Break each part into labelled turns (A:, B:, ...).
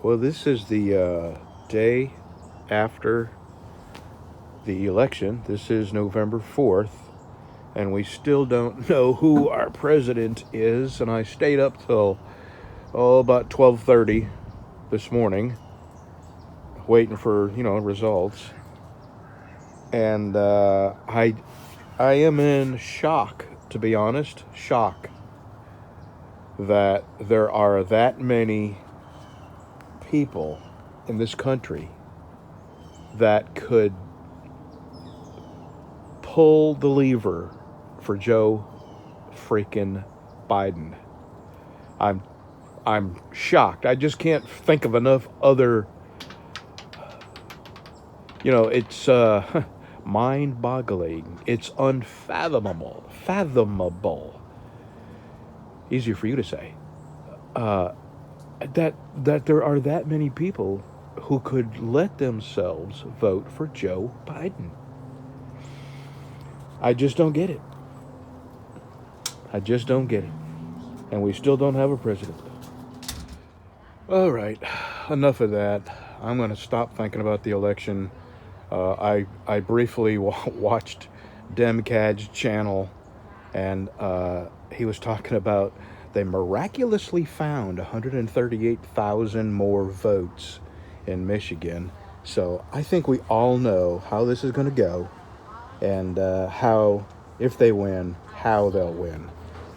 A: Well, this is the day after the election. This is November 4th, and we still don't know who our president is. And I stayed up till about 12:30 this morning, waiting for results. And I am in shock, to be honest. Shock that there are that many people in this country that could pull the lever for Joe freaking Biden. I'm shocked. I just can't think of enough other. It's mind-boggling. It's unfathomable. Fathomable. Easier for you to say. That there are that many people who could let themselves vote for Joe Biden. I just don't get it. I just don't get it. And we still don't have a president. All right, enough of that. I'm going to stop thinking about the election. I briefly watched Demcad's channel, and he was talking about they miraculously found 138,000 more votes in Michigan. So I think we all know how this is going to go, and how, if they win, how they'll win.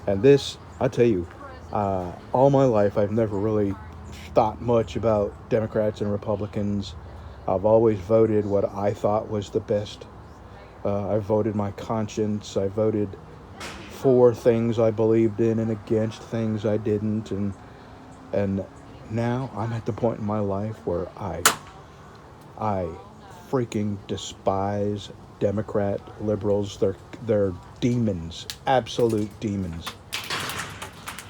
A: And this, I'll tell you, all my life I've never really thought much about Democrats and Republicans. I've always voted what I thought was the best. I voted my conscience. I voted for things I believed in and against things I didn't. And now I'm at the point in my life where I freaking despise Democrat liberals. They're demons, absolute demons.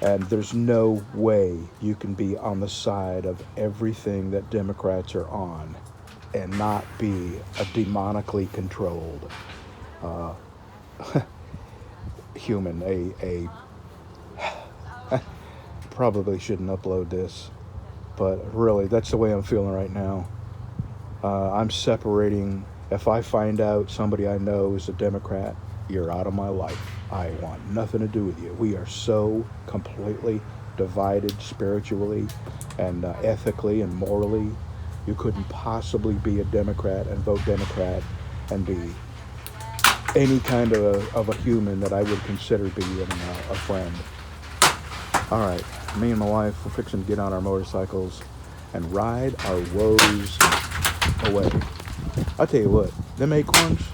A: And there's no way you can be on the side of everything that Democrats are on and not be a demonically controlled human. Probably shouldn't upload this, but really, that's the way I'm feeling right now. I'm separating. If I find out somebody I know is a Democrat, you're out of my life. I want nothing to do with you. We are so completely divided spiritually and ethically and morally. You couldn't possibly be a Democrat and vote Democrat and be any kind of a human that I would consider being a friend. All right, me and my wife, we're fixing to get on our motorcycles and ride our woes away. I'll tell you what, them acorns,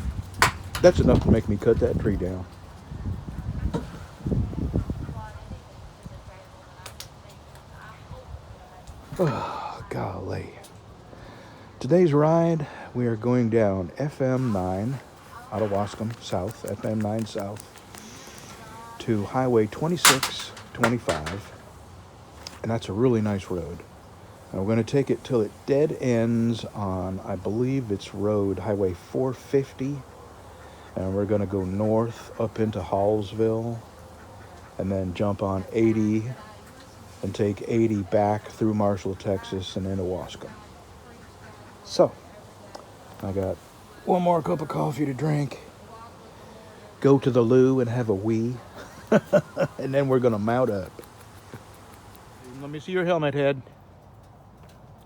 A: that's enough to make me cut that tree down. Oh, golly. Today's ride, we are going down FM 9 out of Wascom South, FM 9 South, to Highway 2625. And that's a really nice road. And we're going to take it till it dead ends on, I believe it's Highway 450. And we're going to go north up into Hallsville and then jump on 80 and take 80 back through Marshall, Texas, and into Wascom. So, I got one more cup of coffee to drink, go to the loo and have a wee, and then we're going to mount up. Let me see your helmet head.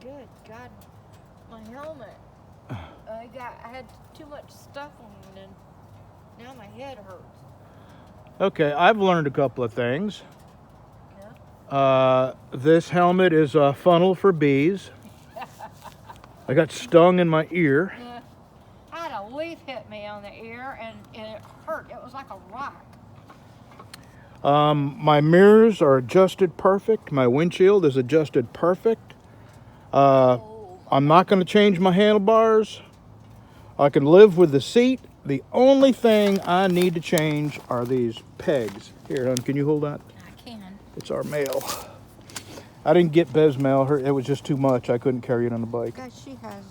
B: Good God, my helmet. I had too much stuff on it, and now my head hurts.
A: Okay, I've learned a couple of things.
B: Yeah?
A: This helmet is a funnel for bees. I got stung in my ear.
B: Yeah. I had a leaf hit me on the ear, and it hurt. It was like a rock.
A: My mirrors are adjusted perfect. My windshield is adjusted perfect. I'm not going to change my handlebars. I can live with the seat. The only thing I need to change are these pegs. Here, hon, can you hold that?
B: I can.
A: It's our mail. I didn't get Bev's mail. It was just too much. I couldn't carry it on the bike.
B: Because she has...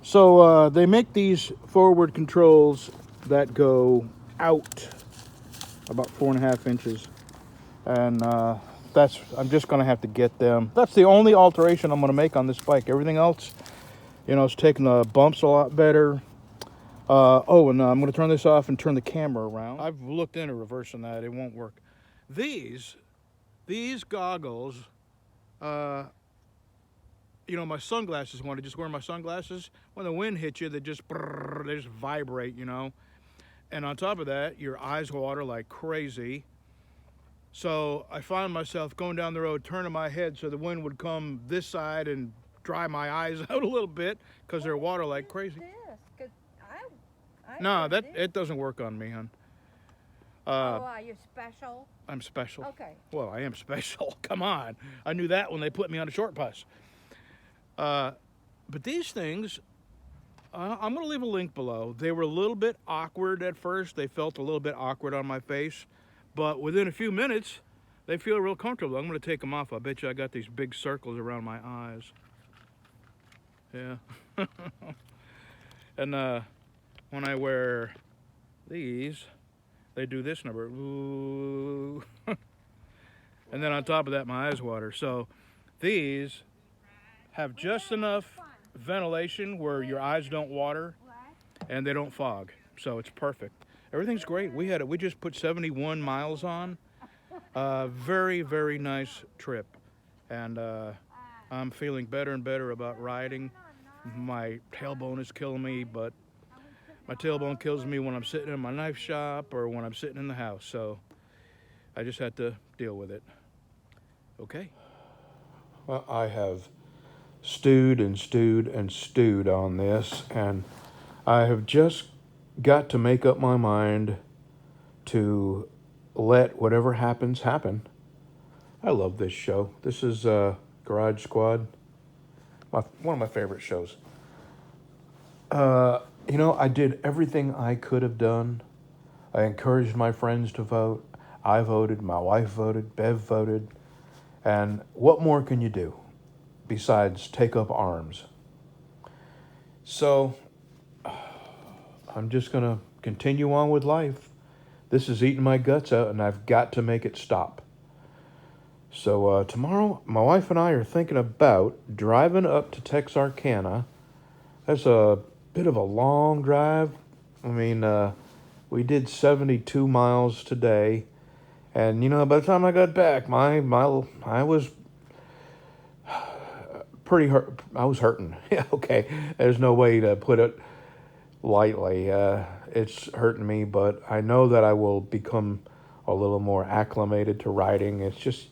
A: So they make these forward controls that go out about 4.5 inches. And I'm just going to have to get them. That's the only alteration I'm going to make on this bike. Everything else, it's taking the bumps a lot better. And I'm going to turn this off and turn the camera around. I've looked into reversing that. It won't work. These goggles, my sunglasses, when I just wear my sunglasses, when the wind hits you, they just vibrate, And on top of that, your eyes water like crazy. So I found myself going down the road, turning my head so the wind would come this side and dry my eyes out a little bit because they're water like crazy. No, it doesn't work on me, hon.
B: Are you special?
A: I'm special.
B: Okay.
A: Well, I am special. Come on. I knew that when they put me on a short bus. But these things, I'm going to leave a link below. They were a little bit awkward at first. They felt a little bit awkward on my face. But within a few minutes, they feel real comfortable. I'm going to take them off. I bet you I got these big circles around my eyes. Yeah. And when I wear these, they do this number. Ooh. And then on top of that, my eyes water. So these have just enough ventilation where your eyes don't water and they don't fog. So it's perfect. Everything's great. We just put 71 miles on. Very, very nice trip. And I'm feeling better and better about riding. My tailbone is killing me, but my tailbone kills me when I'm sitting in my knife shop or when I'm sitting in the house. So I just had to deal with it. Okay. Well, I have stewed and stewed and stewed on this, and I have just got to make up my mind to let whatever happens happen. I love this show. This is Garage Squad, one of my favorite shows. I did everything I could have done. I encouraged my friends to vote. I voted, my wife voted, Bev voted. And what more can you do besides take up arms? So I'm just going to continue on with life. This is eating my guts out, and I've got to make it stop. So tomorrow, my wife and I are thinking about driving up to Texarkana. That's a bit of a long drive. I mean, we did 72 miles today. And, by the time I got back, I was pretty hurt. I was hurting. Yeah, okay. There's no way to put it lightly. It's hurting me, but I know that I will become a little more acclimated to riding. It's just,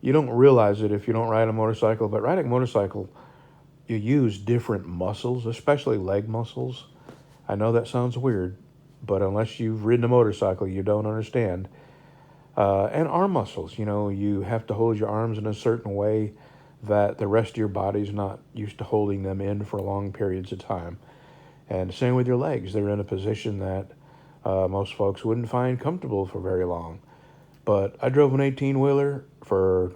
A: you don't realize it if you don't ride a motorcycle, but riding a motorcycle, you use different muscles, especially leg muscles. I know that sounds weird, but unless you've ridden a motorcycle, you don't understand. And arm muscles, you have to hold your arms in a certain way that the rest of your body's not used to holding them in for long periods of time. And same with your legs. They're in a position that most folks wouldn't find comfortable for very long. But I drove an 18-wheeler for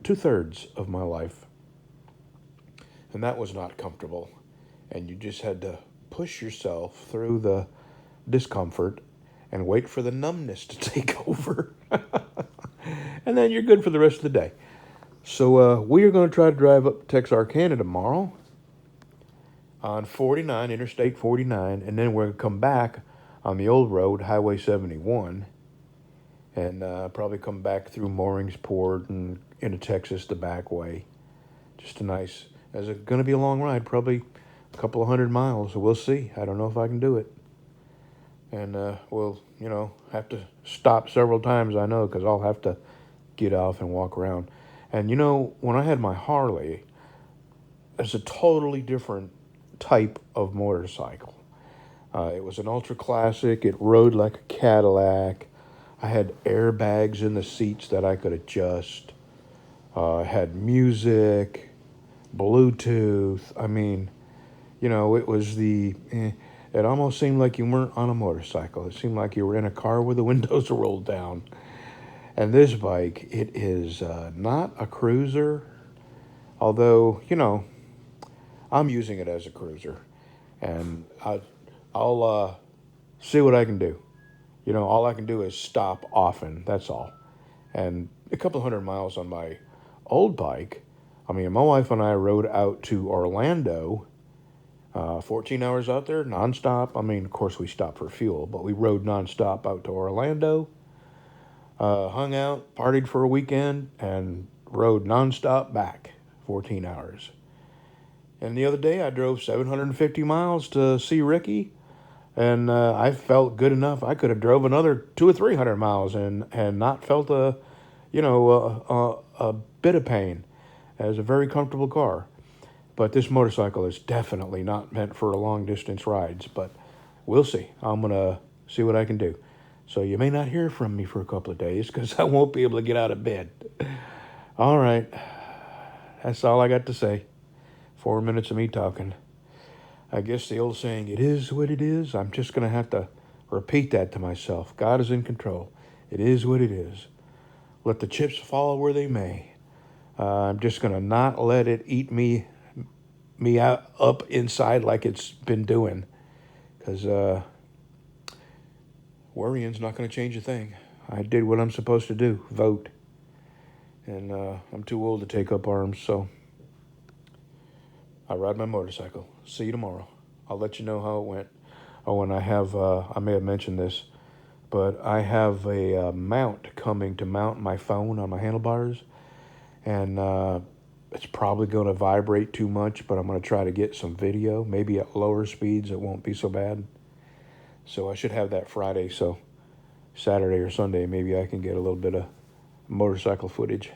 A: 2/3 of my life. And that was not comfortable. And you just had to push yourself through the discomfort and wait for the numbness to take over. And then you're good for the rest of the day. So we are going to try to drive up to Texarkana tomorrow on 49, Interstate 49, and then we're going to come back on the old road, Highway 71, and probably come back through Mooringsport and into Texas the back way. Just a nice, it's going to be a long ride, probably a couple of 100 miles, so we'll see. I don't know if I can do it. And we'll, have to stop several times, I know, because I'll have to get off and walk around. And, when I had my Harley, it's a totally different type of motorcycle. It was an ultra classic. It rode like a Cadillac. I had airbags in the seats that I could adjust. I had music, Bluetooth. I mean, it was it almost seemed like you weren't on a motorcycle. It seemed like you were in a car with the windows rolled down. And this bike, it is not a cruiser, although, I'm using it as a cruiser. And I'll see what I can do. All I can do is stop often, that's all. And a couple hundred miles on my old bike. I mean, my wife and I rode out to Orlando, 14 hours out there, nonstop. I mean, of course, we stopped for fuel, but we rode nonstop out to Orlando, hung out, partied for a weekend, and rode nonstop back, 14 hours. And the other day, I drove 750 miles to see Ricky, and I felt good enough. I could have drove another 200 or 300 miles and not felt a bit of pain. It was a very comfortable car. But this motorcycle is definitely not meant for long distance rides. But we'll see. I'm going to see what I can do. So you may not hear from me for a couple of days because I won't be able to get out of bed. All right. That's all I got to say. 4 minutes of me talking. I guess the old saying, it is what it is. I'm just going to have to repeat that to myself. God is in control. It is what it is. Let the chips fall where they may. I'm just going to not let it eat me out up inside like it's been doing. Because worrying's not going to change a thing. I did what I'm supposed to do, vote. And I'm too old to take up arms, so I ride my motorcycle. See you tomorrow. I'll let you know how it went. Oh, and I may have mentioned this, but I have a mount coming to mount my phone on my handlebars. And it's probably going to vibrate too much, but I'm going to try to get some video. Maybe at lower speeds, it won't be so bad. So I should have that Friday, so Saturday or Sunday, maybe I can get a little bit of motorcycle footage.